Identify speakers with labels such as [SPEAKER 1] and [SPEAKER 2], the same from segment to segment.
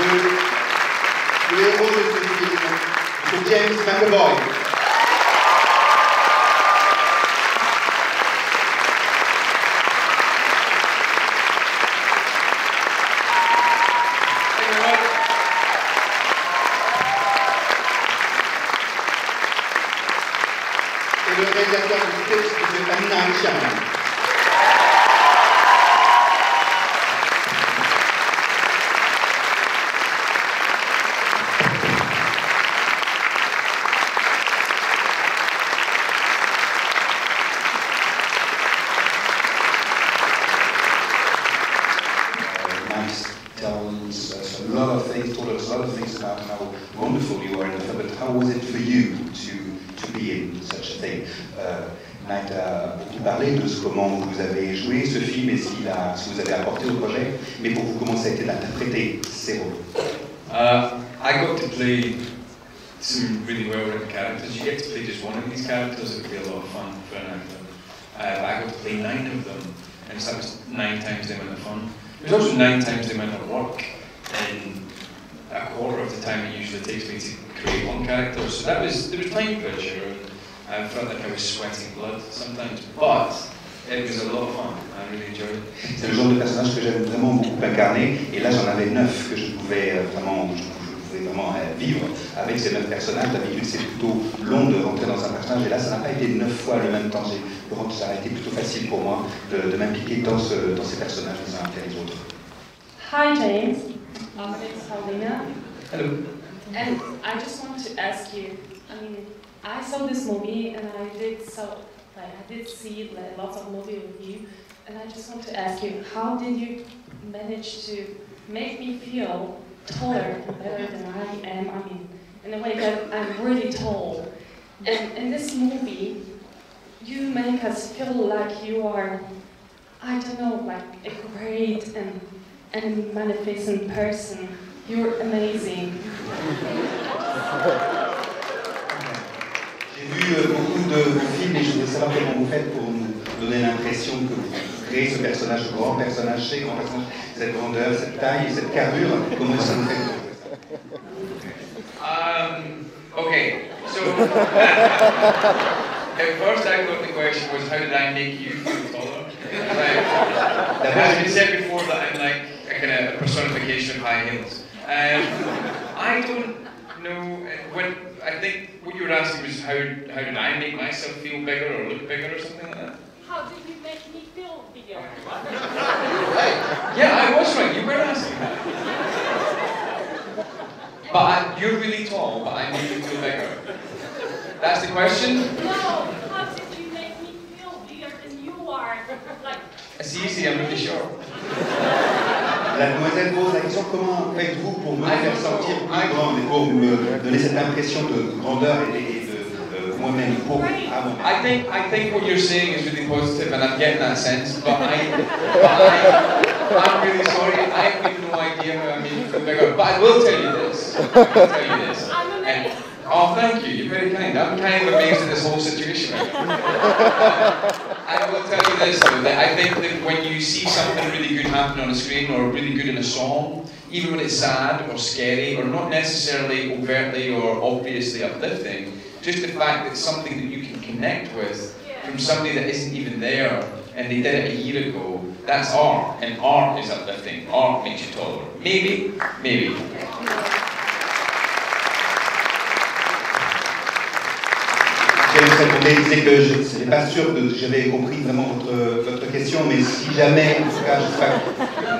[SPEAKER 1] le héros de ce film, c'est James McAvoy. Et le réalisateur du texte, c'est M. Night Shyamalan.
[SPEAKER 2] Told us a lot of things about how wonderful you are in the film, but how was it for you to be in such a thing? Knight a beaucoup parlé de comment vous avez joué ce film et ce que vous avez apporté au projet, mais pour vous, comment ça a été d'interpréter ces rôles?
[SPEAKER 3] I got to play some really well-written characters. You get to play just one of these characters, it would be a lot of fun for an actor. I got to play 9 of them, and so that was 9 times the amount of fun. It was also 9 times the amount of work, and a quarter of the time it usually takes me to create one character. So there was time pressure, and I felt like I was sweating blood sometimes, but it was a lot of fun. I really enjoyed it.
[SPEAKER 2] C'est le genre de personnage que j'aime vraiment beaucoup incarner, et là j'en avais 9 que je pouvais vraiment vivre avec ces 9 personnages. D'habitude c'est plutôt long de rentrer dans un personnage, et là ça n'a pas été 9 fois le même temps. Ça a été plutôt facile pour moi de m'impliquer dans ces personnages les uns après les autres.
[SPEAKER 4] Hi James. It's Paulina.
[SPEAKER 3] Hello.
[SPEAKER 4] And I just want to ask you, I mean, I saw this movie and I did see lots of movies with you, and I just want to ask you, how did you manage to make me feel taller and better than I am? I mean, in a way that I'm really tall. And in this movie, you make us feel like you are, I don't know, like a great and magnificent person. You're amazing.
[SPEAKER 2] J'ai vu beaucoup de films et je voulais savoir comment vous faites pour nous donner l'impression que vous créez ce personnage, ce grand personnage, cette grandeur, cette taille, cette carrure. Comment ça vous fait
[SPEAKER 3] Okay, so at first I thought the question was how did I make you feel taller? As been said before that I'm like a kind of personification of high heels. I don't know. I think what you were asking was how did I make myself feel bigger or look bigger or something like that?
[SPEAKER 4] How did you make me feel bigger?
[SPEAKER 3] Yeah, I was right. You were asking that. But you're really tall, but I made you feel bigger. That's the question?
[SPEAKER 4] No, how did you make me feel bigger than you are? Like,
[SPEAKER 3] it's easy, I'm really short.
[SPEAKER 2] La demoiselle pose la question, comment faites-vous pour me faire sentir plus grande et pour me donner cette impression de grandeur et de moi-même pour moi-même?
[SPEAKER 3] I think what you're saying is really positive and I'm getting that sense, but I'm really sorry, I have no idea how I made you feel bigger, but I will tell you this. And, oh, thank you, you're very kind. I'm kind of amazed at this whole situation right now. I will tell you this though, that I think that when you see something really good happen on a screen or really good in a song, even when it's sad or scary or not necessarily overtly or obviously uplifting, just the fact that it's something that you can connect with from somebody that isn't even there and they did it a year ago, that's art, and art is uplifting. Art makes you taller. Maybe, maybe.
[SPEAKER 2] Je répondais, disais que je n'étais pas sûr que j'avais compris vraiment votre question, mais si jamais, en tout cas,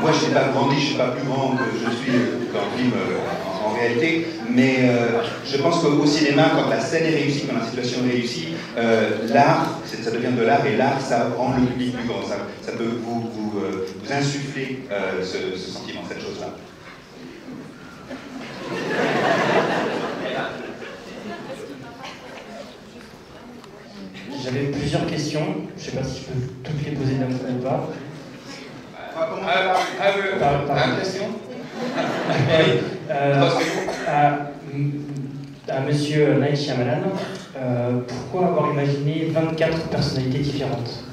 [SPEAKER 2] moi je n'ai pas grandi, je ne suis pas plus grand que je suis dans le film en réalité, mais je pense qu'au cinéma, quand la scène est réussie, quand la situation est réussie, l'art, ça devient de l'art, et l'art, ça rend le public plus grand, ça peut vous insuffler ce sentiment, cette chose-là.
[SPEAKER 5] J'avais plusieurs questions, je ne sais pas si je peux toutes les poser d'un coup ou pas.
[SPEAKER 3] Par question
[SPEAKER 5] à Monsieur Night Shyamalan, pourquoi avoir imaginé 24 personnalités différentes?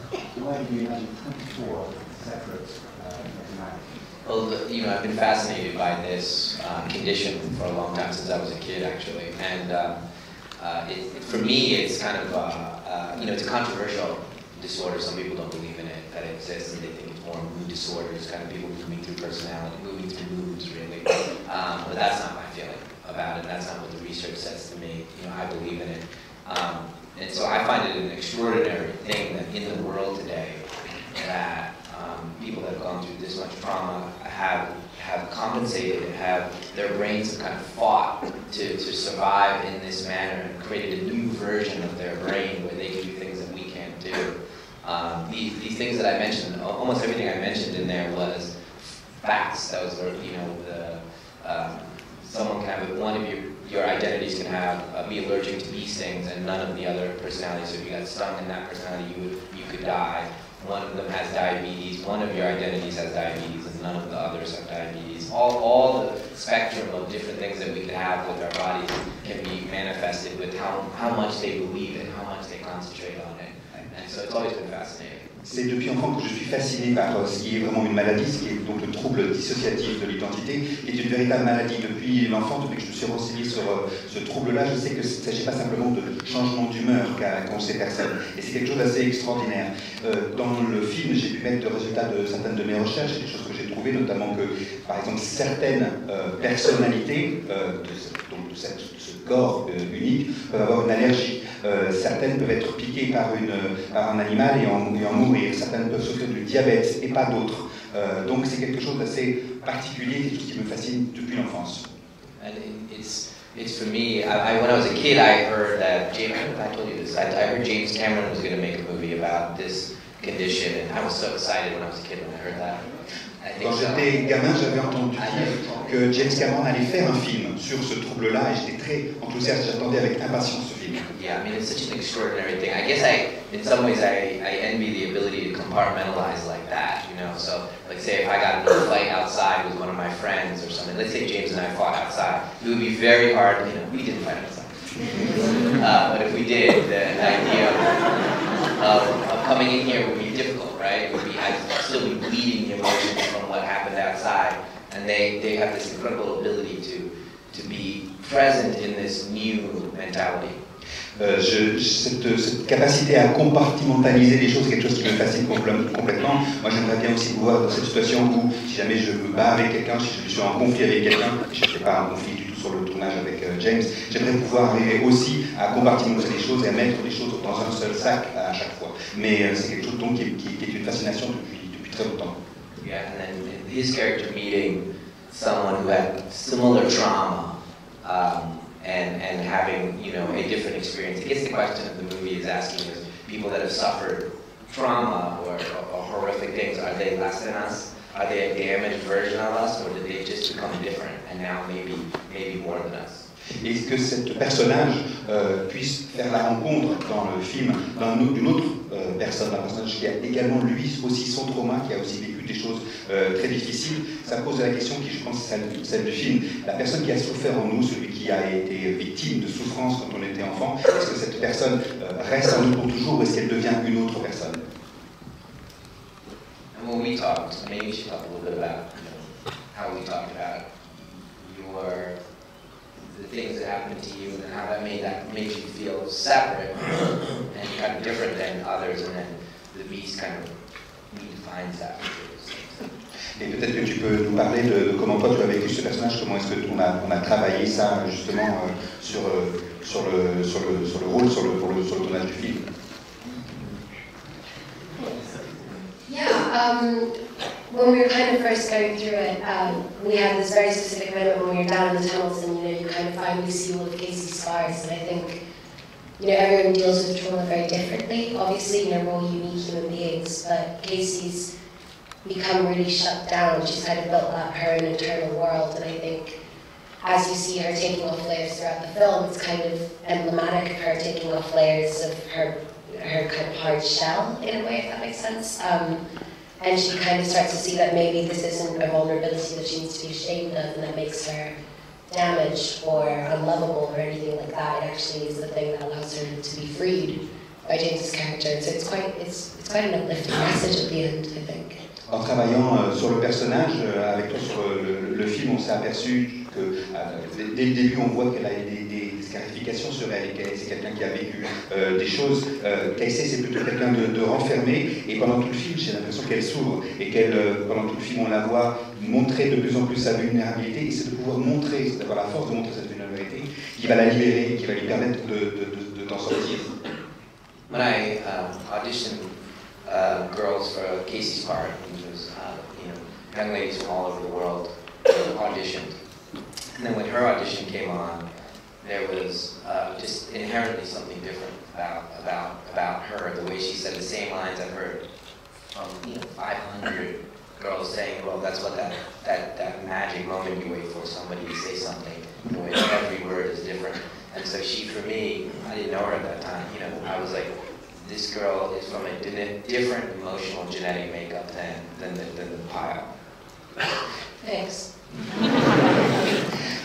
[SPEAKER 5] separate personality?
[SPEAKER 3] Well, you know, I've been fascinated by this condition for a long time, since I was a kid, actually. And for me, it's kind of, you know, it's a controversial disorder. Some people don't believe in it, that it exists, and they think it's more mood disorders, kind of people moving through personality, moving through moods, really. But that's not my feeling about it. That's not what the research says to me. You know, I believe in it. And so I find it an extraordinary thing that in the world today, that people that have gone through this much trauma have compensated, have their brains have kind of fought to survive in this manner and created a new version of their brain where they can do things that we can't do. These things that I mentioned, almost everything I mentioned in there was facts. That was, you know, someone can have, one of your identities can have, be allergic to bee stings and none of the other personalities. So if you got stung in that personality, you could die. One of them has diabetes, one of your identities has diabetes, and none of the others have diabetes. All the spectrum of different things that we can have with our bodies can be manifested with how much they believe it, how much they concentrate on it. And so it's always been fascinating.
[SPEAKER 2] C'est depuis enfant que je suis fasciné par ce qui est vraiment une maladie, ce qui est donc le trouble dissociatif de l'identité, qui est une véritable maladie depuis l'enfance, depuis que je me suis renseigné sur ce trouble-là. Je sais que il ne s'agit pas simplement de changement d'humeur qu'ont ces personnes, et c'est quelque chose d'assez extraordinaire. Dans le film, j'ai pu mettre le résultat de certaines de mes recherches, des choses que j'ai trouvées, notamment que, par exemple, certaines personnalités de ce corps unique peuvent avoir une allergie. Certaines peuvent être piquées par un animal et en mourir. Certaines peuvent souffrir du diabète et pas d'autres. Donc c'est quelque chose d'assez particulier, quelque chose qui me fascine depuis l'enfance.
[SPEAKER 3] And it's for me, when I was a kid, I heard that, I told you this, I heard James Cameron was going to make a movie about this condition, and I was so excited when I was a kid when I heard that.
[SPEAKER 2] Quand j'étais gamin, j'avais entendu dire que James Cameron allait faire un film sur ce trouble-là, et j'étais très enthousiaste, j'attendais avec impatience ce film.
[SPEAKER 3] Yeah, I mean, it's such an extraordinary thing. I guess in some ways, I envy the ability to compartmentalize like that, you know? So, like, say if I got into a fight outside with one of my friends or something, let's say James and I fought outside, it would be very hard, you know, we didn't fight outside. But if we did, the idea of coming in here would be difficult, right? I'd still be bleeding the emotions from what happened outside, and they have this incredible ability to be present in this new mentality.
[SPEAKER 2] Cette capacité à compartimentaliser les choses, c'est quelque chose qui me fascine complètement. Moi, j'aimerais bien aussi pouvoir, dans cette situation où, si jamais je me bats avec quelqu'un, si je suis en conflit avec quelqu'un, je n'étais pas en conflit du tout sur le tournage avec James, j'aimerais pouvoir arriver aussi à compartimenter les choses et à mettre les choses dans un seul sac à chaque fois. Mais c'est quelque chose donc qui est une fascination depuis très longtemps.
[SPEAKER 3] Yeah, and then his character meeting someone who had similar trauma, and having, you know, a different experience. I guess the question of the movie is asking is, people that have suffered trauma or horrific things, are they less than us? Are they a damaged version of us, or did they just become different and now maybe more than us?
[SPEAKER 2] Et que ce personnage puisse faire la rencontre dans le film d'une autre personne, un personnage qui a également lui aussi son trauma, qui a aussi vécu des choses très difficiles, ça pose la question qui, je pense, est celle du film. La personne qui a souffert en nous, celui qui a été victime de souffrance quand on était enfant, est-ce que cette personne reste en nous pour toujours ou est-ce qu'elle devient une autre personne?
[SPEAKER 3] And when we talked, maybe you should talk a little bit about how we talked about the things that happened to you and how that made you feel separate and kind of different than others, and then the beast kind of redefines that.
[SPEAKER 2] Et peut-être que tu peux nous parler de comment toi tu as vécu ce personnage, comment est-ce que on a travaillé ça justement sur le rôle, sur le tournage du film.
[SPEAKER 6] Yeah, when we were kind of first going through it, we had this very specific moment when we were down in the tunnels and, you know, you kind of finally see all of Casey's scars, and I think, you know, everyone deals with trauma very differently. Obviously, you know, we're all unique human beings, but Casey's become really shut down. She's kind of built up her own internal world, and I think as you see her taking off layers throughout the film, it's kind of emblematic of her taking off layers of her kind of hard shell, in a way, if that makes sense. And she kind of starts to see that maybe this isn't a vulnerability that she needs to be ashamed of, and that makes her damaged or unlovable or anything like that. It actually is the thing that allows her to be freed by James's character. And so it's quite an uplifting message at the end, I think.
[SPEAKER 2] En travaillant sur le personnage, avec toi sur le film, on s'est aperçu que dès le début, on voit qu'elle a des scarifications sur elle, et c'est quelqu'un qui a vécu des choses. Casey, c'est plutôt quelqu'un de renfermé, et pendant tout le film, j'ai l'impression qu'elle s'ouvre, et pendant tout le film, on la voit montrer de plus en plus sa vulnérabilité, et c'est de pouvoir montrer, c'est d'avoir la force de montrer cette vulnérabilité, qui va la libérer, qui va lui permettre de t'en sortir.
[SPEAKER 7] When I auditioned girls for Casey's part, which was young ladies from all over the world auditioned, and then when her audition came on, there was just inherently something different about her. The way she said the same lines I've heard from 500 girls saying, well, that's what that magic moment you wait for, somebody to say something, in which every word is different. And so she, for me, I didn't know her at that time, I was like, this girl is from a different emotional genetic makeup than the pile.
[SPEAKER 6] Thanks.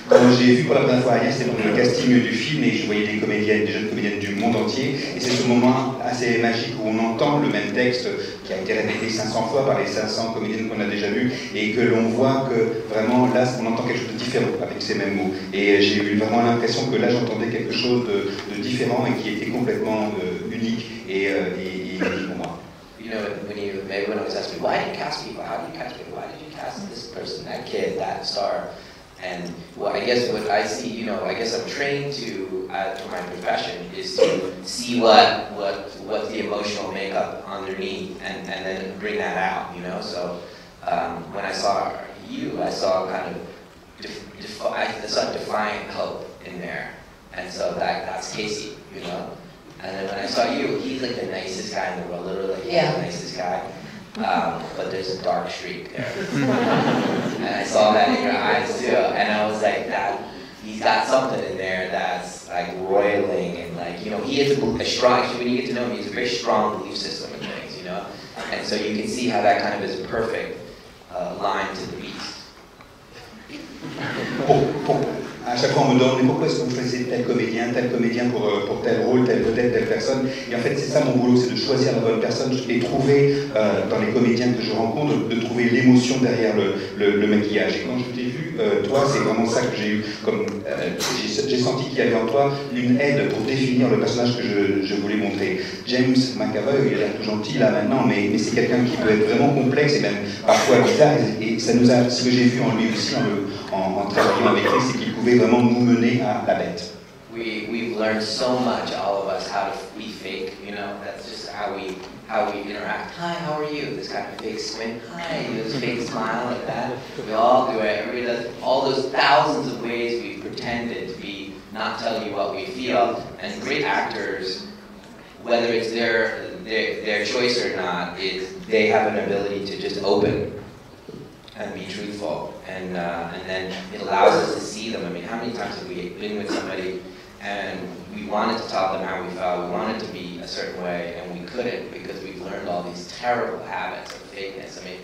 [SPEAKER 2] Quand j'ai vu pour la première fois Aya, c'était pendant le casting du film et je voyais des jeunes comédiennes du monde entier. Et c'est ce moment assez magique où on entend le même texte qui a été répété 500 fois par les 500 comédiennes qu'on a déjà vues et que l'on voit que vraiment là, on entend quelque chose de différent avec ces mêmes mots. Et j'ai eu vraiment l'impression que là, j'entendais quelque chose de différent et qui était complètement unique et unique pour moi.
[SPEAKER 7] When I was asking, why did you cast people? How did you cast people? Why did you cast this person, that kid, that star? And I guess what I see, I guess I'm trained to my profession is to see what the emotional makeup underneath and then bring that out, So when I saw you, I saw kind of I saw defiant hope in there, and so that's Casey, And then when I saw you, he's like the nicest guy in the world, literally the nicest guy. But there's a dark streak there. And I saw that in your eyes too. And I was like, he's got something in there that's like roiling and like, he has a strong, actually when you get to know him, he has a very strong belief system in things, And so you can see how that kind of is a perfect line to the beast.
[SPEAKER 2] À chaque fois, on me demande mais pourquoi est-ce qu'on choisit tel comédien pour tel rôle, telle vedette, telle personne. Et en fait, c'est ça mon boulot, c'est de choisir la bonne personne et trouver, dans les comédiens que je rencontre, de trouver l'émotion derrière le maquillage. Et quand je t'ai vu, toi, c'est vraiment ça que j'ai eu. J'ai senti qu'il y avait en toi une aide pour définir le personnage que je voulais montrer. James McAvoy, il a l'air tout gentil là maintenant, mais c'est quelqu'un qui peut être vraiment complexe et même parfois bizarre. Et ça nous a, ce que j'ai vu en lui aussi, en travaillant avec lui, c'est qu'il pouvait vraiment nous mener à la bête.
[SPEAKER 7] We've learned so much, all of us, how to be fake. That's just how we interact. Hi, how are you? This kind of fake squint. Hi, this fake smile like that. We all do it. Everybody does. All those thousands of ways we've pretended to be, not tell you what we feel. And great actors, whether it's their choice or not, they have an ability to just open and be truthful, and then it allows us to see them. I mean, how many times have we been with somebody and we wanted to tell them how we felt, we wanted to be a certain way, and we couldn't because we've learned all these terrible habits of fakeness. I mean,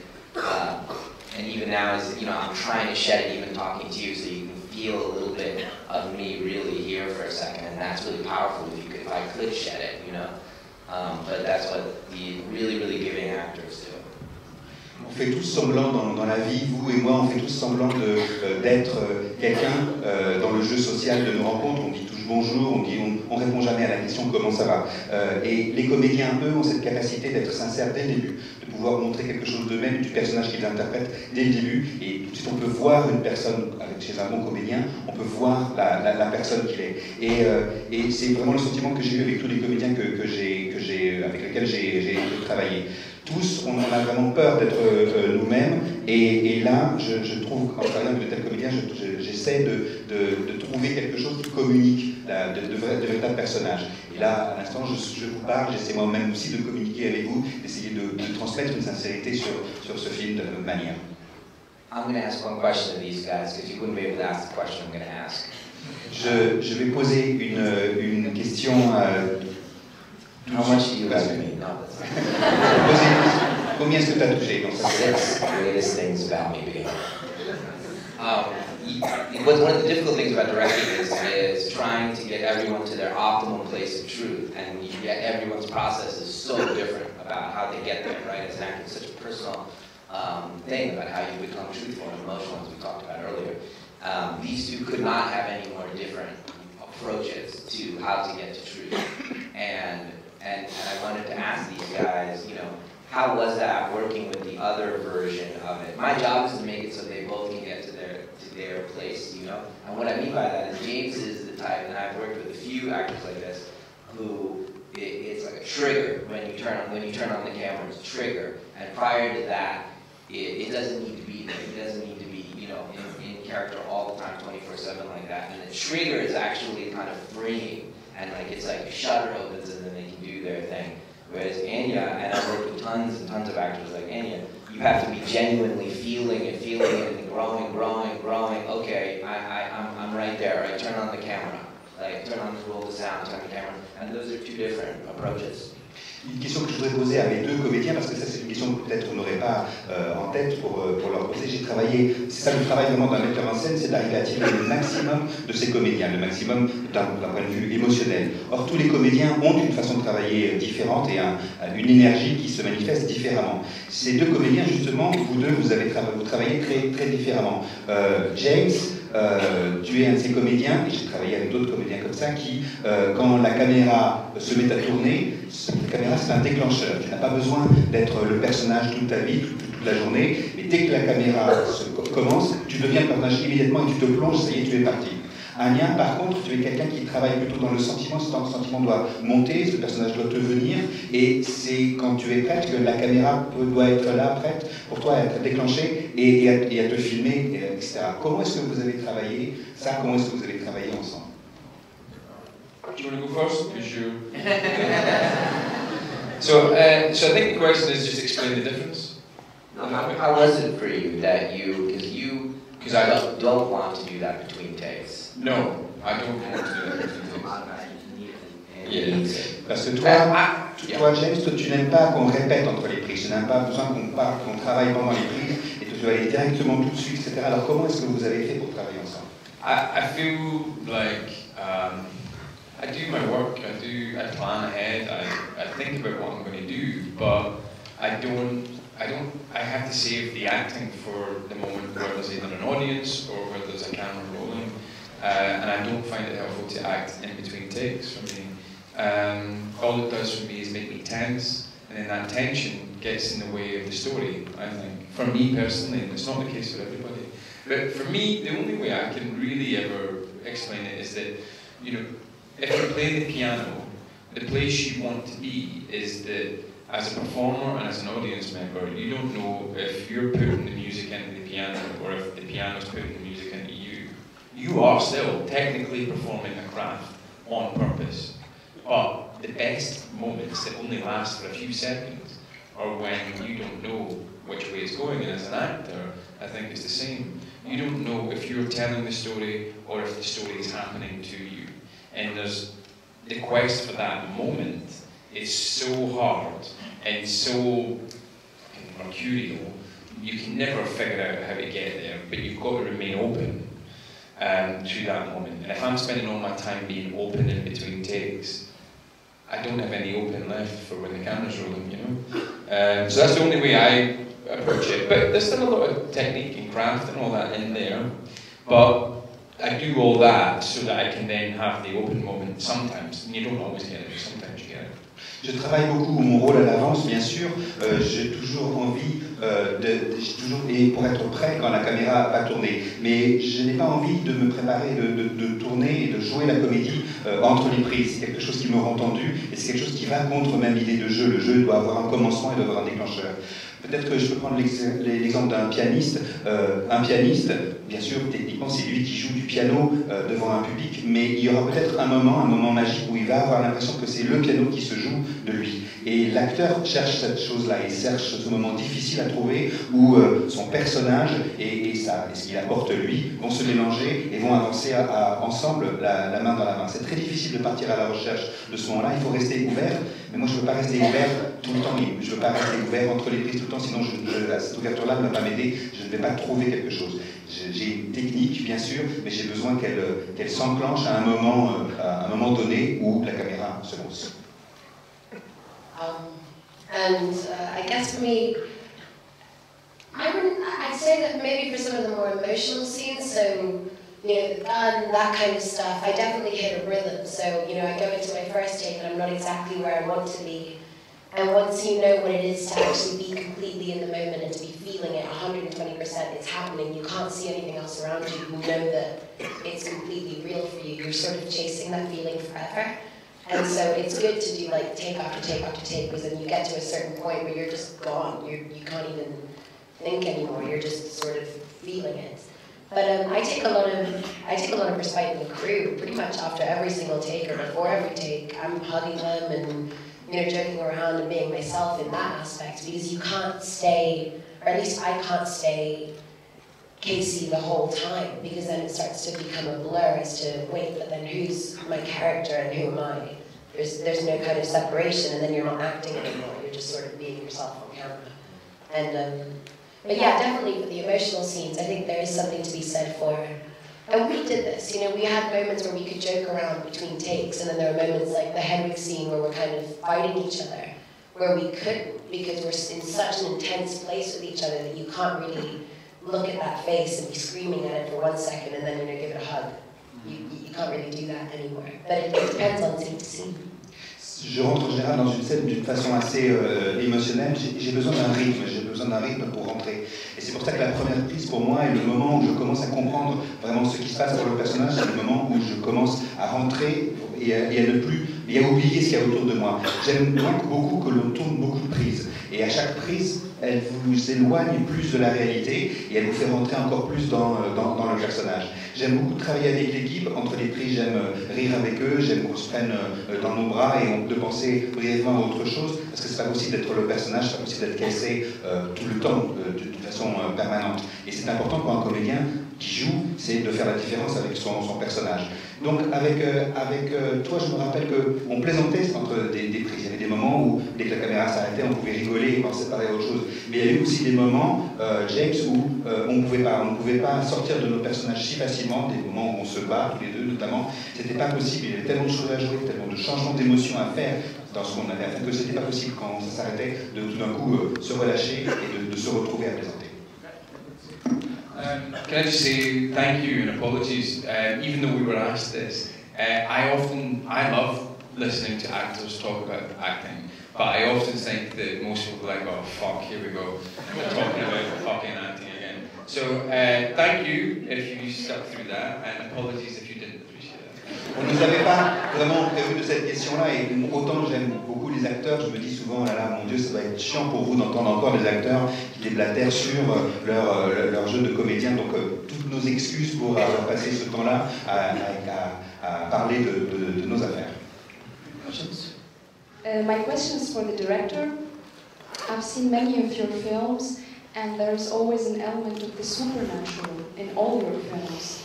[SPEAKER 7] and even now, I'm trying to shed it even talking to you so you can feel a little bit of me really here for a second, and that's really powerful if I could shed it, But that's what the really, really giving actors do.
[SPEAKER 2] On fait tous semblant dans la vie, vous et moi, on fait tous semblant d'être quelqu'un dans le jeu social de nos rencontres. On dit tous bonjour, on répond jamais à la question comment ça va. Et les comédiens, eux, ont cette capacité d'être sincères dès le début, de pouvoir montrer quelque chose d'eux-mêmes, du personnage qu'ils interprètent dès le début. Et tout de suite, on peut voir une personne, chez un bon comédien, on peut voir la personne qu'il est. Et c'est vraiment le sentiment que j'ai eu avec tous les comédiens avec lesquels j'ai travaillé. Tous, on a vraiment peur d'être nous-mêmes, et là, je trouve, en travaillant avec de tels comédiens, j'essaie de trouver quelque chose qui communique de véritables personnages. Et là, à l'instant, je vous parle, j'essaie moi-même aussi de communiquer avec vous, d'essayer de transmettre une sincérité sur ce film de la même manière.
[SPEAKER 7] I'm going to ask one question to these guys, because you wouldn't be able to ask the question I'm going to ask.
[SPEAKER 2] Je vais poser une question
[SPEAKER 7] How much do you love me? No,
[SPEAKER 2] combien est-ce que tu as touché dans ça?
[SPEAKER 7] That's the greatest things about me being. One of the difficult things about directing is trying to get everyone to their optimal place of truth, and yet everyone's process is so different about how they get there, right? As an actor, it's such a personal thing about how you become truthful and emotional, as we talked about earlier. These two could not have any more different approaches to how to get to truth. And I wanted to ask these guys, you know, how was that working with the other version of it? My job is to make it so they both can get to their place, you know? And what I mean by that is James is the type, and I've worked with a few actors like this, who it's like a trigger when you turn on the camera, it's a trigger. And prior to that, it doesn't need to be there. It doesn't need to be, you know, in character all the time, 24/7 like that. And the trigger is actually kind of freeing, and like it's like a shutter opens and then they can do their thing. Whereas Anya, and I've worked with tons and tons of actors like Anya, you have to be genuinely feeling it, and growing. Okay, I'm right there. I turn on the camera, like turn on the roll of sound, turn the camera, and those are two different approaches.
[SPEAKER 2] Une question que je voudrais poser à mes deux comédiens, parce que ça c'est une question que peut-être vous n'aurez pas en tête pour leur poser. J'ai travaillé, c'est ça le travail vraiment d'un metteur en scène, c'est d'arriver à tirer le maximum de ses comédiens, le maximum d'un point de vue émotionnel. Or tous les comédiens ont une façon de travailler différente et une énergie qui se manifeste différemment. Ces deux comédiens justement, vous deux, vous travaillez très différemment. James, tu es un de ces comédiens, et j'ai travaillé avec d'autres comédiens comme ça, qui, quand la caméra se met à tourner, la caméra c'est un déclencheur. Tu n'as pas besoin d'être le personnage toute ta vie, toute la journée, mais dès que la caméra commence, tu deviens le personnage immédiatement et tu te plonges, ça y est, tu es parti. Anya, par contre, tu es quelqu'un qui travaille plutôt dans le sentiment, ce sentiment doit monter, ce personnage doit te venir, et c'est quand tu es prête que la caméra doit être là, prête pour toi à être déclenchée et à te filmer, etc. Comment est-ce que vous avez travaillé ça? Comment est-ce que vous avez travaillé ensemble?
[SPEAKER 3] Do you want to go first? So I think the question is just explain the difference.
[SPEAKER 7] How was it for you that because I don't want to do that between takes?
[SPEAKER 3] No, I don't want to do that between takes.
[SPEAKER 2] Parce que toi, James, toi, tu n'aimes pas qu'on répète entre les prises. Tu n'aimes pas besoin qu'on travaille pendant les prises et que tu dois aller directement tout de suite, etc. Alors comment est-ce que vous avez fait pour travailler ensemble?
[SPEAKER 3] I feel like I do my work. I plan ahead. I think about what I'm going to do, but I have to save the acting for the moment where there's either an audience or where there's a camera rolling, and I don't find it helpful to act in between takes for me. All it does for me is make me tense, and then that tension gets in the way of the story, I think. For me personally, and it's not the case for everybody. But for me, the only way I can really ever explain it is that, you know, if you're playing the piano, the place you want to be is that as a performer and as an audience member, you don't know if you're putting the music into the piano or if the piano's putting the music into you. You are still technically performing a craft on purpose. But the best moments that only last for a few seconds are when you don't know which way it's going. And as an actor, I think it's the same. You don't know if you're telling the story or if the story is happening to you. And there's the quest for that moment is so hard and so mercurial, you can never figure out how to get there, but you've got to remain open to that moment. And if I'm spending all my time being open in between takes, I don't have any open left for when the camera's rolling, you know? So that's the only way I approach it. But there's still a lot of technique and craft and all that in there. But I do all that so that I can then have the open moment sometimes. And you don't always get it, sometimes you get it.
[SPEAKER 2] Je travaille beaucoup mon rôle à l'avance, bien sûr. J'ai toujours envie et pour être prêt quand la caméra va tourner. Mais je n'ai pas envie de me préparer, de tourner et de jouer la comédie entre les prises. C'est quelque chose qui me rend tendu et c'est quelque chose qui va contre même l'idée de jeu. Le jeu doit avoir un commencement et doit avoir un déclencheur. Peut-être que je peux prendre l'exemple d'un pianiste. Un pianiste, bien sûr, techniquement, c'est lui qui joue du piano devant un public, mais il y aura peut-être un moment magique où il va avoir l'impression que c'est le piano qui se joue de lui. Et l'acteur cherche cette chose-là, il cherche ce moment difficile à trouver où son personnage et ce qu'il apporte lui vont se mélanger et vont avancer ensemble, la main dans la main. C'est très difficile de partir à la recherche de ce moment-là, il faut rester ouvert, mais moi je ne veux pas rester ouvert tout le temps, je ne veux pas rester ouvert entre les prises tout le temps, sinon cette ouverture-là ne va pas m'aider, je ne vais pas trouver quelque chose. J'ai une technique, bien sûr, mais j'ai besoin qu'elle s'enclenche à un moment donné où la caméra se lance.
[SPEAKER 6] I guess for me, I'd say that maybe for some of the more emotional scenes, so, you know, the gun, that kind of stuff, I definitely hit a rhythm. So, you know, I go into my first take and I'm not exactly where I want to be. And once you know what it is to actually be completely in the moment and to be feeling it 120%, it's happening, you can't see anything else around you, you know that it's completely real for you, you're sort of chasing that feeling forever. And so it's good to do like take after take after take, because then you get to a certain point where you're just gone, you can't even think anymore, you're just sort of feeling it. But I take a lot of respite in the crew, pretty much after every single take or before every take. I'm hugging them and, you know, joking around and being myself in that aspect, because you can't stay, or at least I can't stay Casey the whole time, because then it starts to become a blur as to, wait, but then who's my character and who am I? There's no kind of separation, and then you're not acting anymore, you're just sort of being yourself on camera. And, but yeah, definitely for the emotional scenes, I think there is something to be said for, and we did this, you know, we had moments where we could joke around between takes, and then there were moments like the Hedwig scene where we're kind of fighting each other, where we couldn't, because we're in such an intense place with each other that you can't really look at that face and be screaming at it for 1 second and then, you know, give it a hug. You can't really do that anymore. But it depends on scene to scene.
[SPEAKER 2] Je rentre en général dans une scène d'une façon assez émotionnelle. J'ai besoin d'un rythme pour rentrer. Et c'est pour ça que la première prise pour moi est le moment où je commence à comprendre vraiment ce qui se passe pour le personnage, c'est le moment où je commence à rentrer et à oublier ce qu'il y a autour de moi. J'aime donc beaucoup que l'on tourne beaucoup de prises. Et à chaque prise, elle vous éloigne plus de la réalité et elle vous fait rentrer encore plus dans le personnage. J'aime beaucoup travailler avec l'équipe. Entre les prises, j'aime rire avec eux, j'aime qu'on se prenne dans nos bras et de penser brièvement à autre chose, parce que c'est pas possible d'être le personnage, c'est pas possible d'être cassé tout le temps, de façon permanente. Et c'est important pour un comédien qui joue, c'est de faire la différence avec son personnage. Donc avec toi, je me rappelle qu'on plaisantait entre des prises. Il y avait des moments où, dès que la caméra s'arrêtait, on pouvait rigoler et penser à autre chose. Mais il y a eu aussi des moments, James, où on ne pouvait pas sortir de nos personnages si facilement, des moments où on se bat, tous les deux notamment. C'était pas possible, il y avait tellement de choses à jouer, tellement de changements d'émotions à faire dans ce qu'on avait à faire, que c'était pas possible quand ça s'arrêtait de tout d'un coup se relâcher et de se retrouver à plaisanter.
[SPEAKER 3] Can I just say thank you and apologies, even though we were asked this. I love listening to actors talk about acting, but I often think that most people are like, oh fuck, here we go, they're talking about fucking acting again. So thank you if you stuck through that, and apologies if you didn't.
[SPEAKER 2] On ne nous avait pas vraiment prévu de cette question-là, et autant j'aime beaucoup les acteurs, je me dis souvent, oh là là, mon Dieu, ça va être chiant pour vous d'entendre encore des acteurs qui déblatèrent sur leur jeu de comédien, donc toutes nos excuses pour avoir passé ce temps-là à parler de nos affaires.
[SPEAKER 8] My question is for the director. I've seen many of your films, and there's always an element of the supernatural in all your films.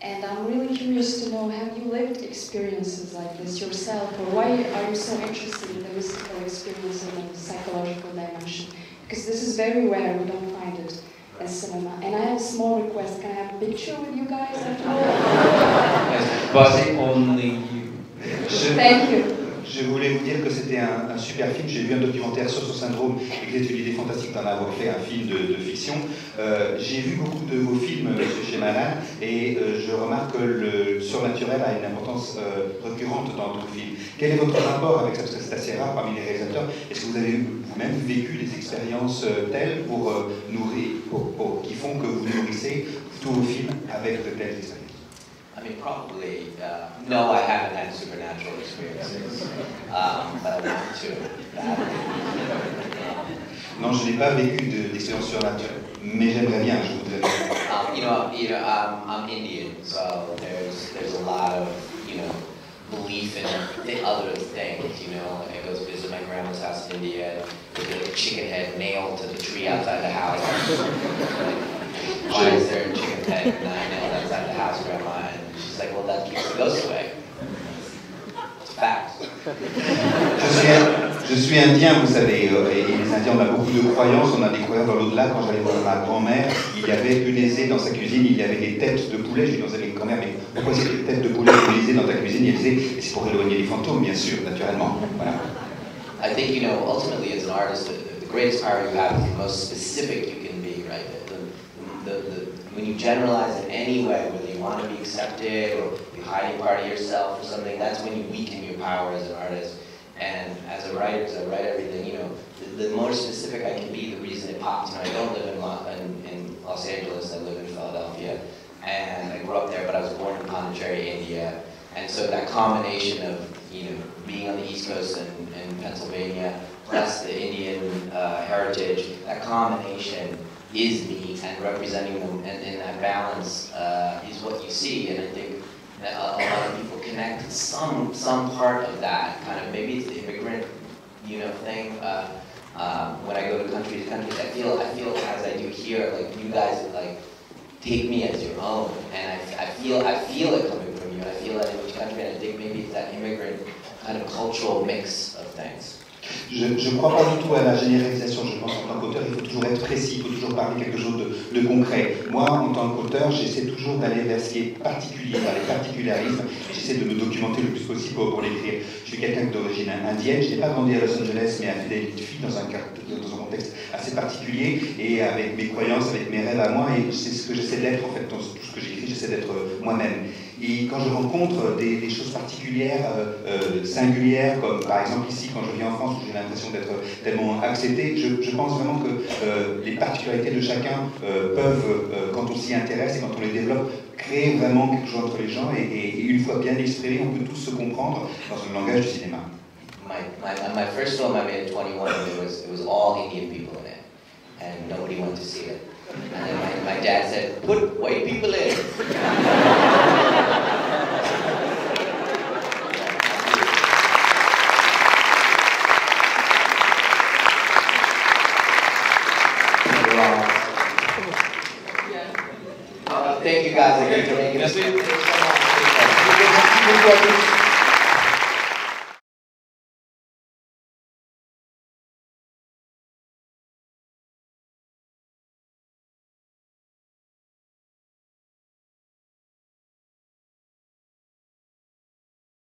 [SPEAKER 8] And I'm really curious to know, have you lived experiences like this yourself, or why are you so interested in the mystical experience and the psychological dimension? Because this is very rare, we don't find it in cinema. And I have a small request, can I have a picture with you guys after all?
[SPEAKER 7] Yes, but only you.
[SPEAKER 8] Thank you.
[SPEAKER 2] Je voulais vous dire que c'était un super film. J'ai vu un documentaire sur ce syndrome et que c'était une idée fantastique d'en avoir fait un film de fiction. J'ai vu beaucoup de vos films, Monsieur Shyamalan, et je remarque que le surnaturel a une importance récurrente dans vos films. Quel est votre rapport avec ça? Parce que c'est assez rare parmi les réalisateurs. Est-ce que vous avez vous-même vécu des expériences telles qui font que vous nourrissez tous vos films avec de telles expériences?
[SPEAKER 7] I mean, probably, no, I haven't had supernatural experiences, but I want to.
[SPEAKER 2] Non, je n'ai pas vécu d'expérience surnaturelle, mais j'aimerais bien, je voudrais bien.
[SPEAKER 7] I'm Indian, so there's a lot of, belief in the other things, I go to visit my grandma's house in India, and there's a chicken head nailed to the tree outside the house. Why is there a chicken head nailed outside the house, Grandma? And she's like, well, that keeps the ghosts away. It's a fact.
[SPEAKER 2] Je suis indien, vous savez, et les Indiens, on a beaucoup de croyances, on a des croyances dans l'au-delà. Quand j'allais voir ma grand-mère, il y avait punaisé dans sa cuisine, il y avait des têtes de poulet. Je lui disais, grand-mère, mais pourquoi est-ce qu'il y a des têtes de poulet punaisées dans ta cuisine? Elle disait, c'est pour éloigner les fantômes, bien sûr, naturellement. Voilà.
[SPEAKER 7] I think, ultimately as an artist, the greatest power you have is the most specific you can be, right? right? When you generalize in any way, whether you want to be accepted or you're hiding part of yourself or something, that's when you weaken your power as an artist. And as a writer, because I write everything, you know, the more specific I can be, the reason it pops. You know, I don't live in Los Angeles, I live in Philadelphia, and I grew up there, but I was born in Pondicherry, India. And so that combination of, you know, being on the East Coast in Pennsylvania, plus the Indian heritage, that combination is me, and representing them in that balance is what you see. And I think that a lot of people connect to some part of that, kind of, maybe it's the immigrant, you know, thing. When I go to country to country, I feel as I do here, like you guys like take me as your own, and I feel it coming from you, and I feel that in each country, and I think maybe it's that immigrant kind of cultural mix of things.
[SPEAKER 2] Je ne crois pas du tout à la généralisation. Je pense qu'en tant qu'auteur, il faut toujours être précis, il faut toujours parler quelque chose de concret. Moi, en tant qu'auteur, j'essaie toujours d'aller vers ce qui est particulier, vers les particularismes. J'essaie de me documenter le plus possible pour l'écrire. Je suis quelqu'un d'origine indienne. Je n'ai pas grandi à Los Angeles, mais à Philadelphie, dans un contexte assez particulier, et avec mes croyances, avec mes rêves à moi. Et c'est ce que j'essaie d'être, en fait, dans tout ce que j'écris, j'essaie d'être moi-même. Et quand je rencontre des choses particulières, singulières, comme par exemple ici, quand je viens en France, où j'ai l'impression d'être tellement accepté, je pense vraiment que les particularités de chacun peuvent, quand on s'y intéresse et quand on les développe, créer vraiment quelque chose entre les gens, et une fois bien exprimé, on peut tous se comprendre dans le langage du cinéma.
[SPEAKER 7] My first film I made at 21, it was all Indian people in it, and nobody went to see it. And then my dad said, put white people in.
[SPEAKER 3] Thank you guys again for making this.
[SPEAKER 2] Merci beaucoup à tous.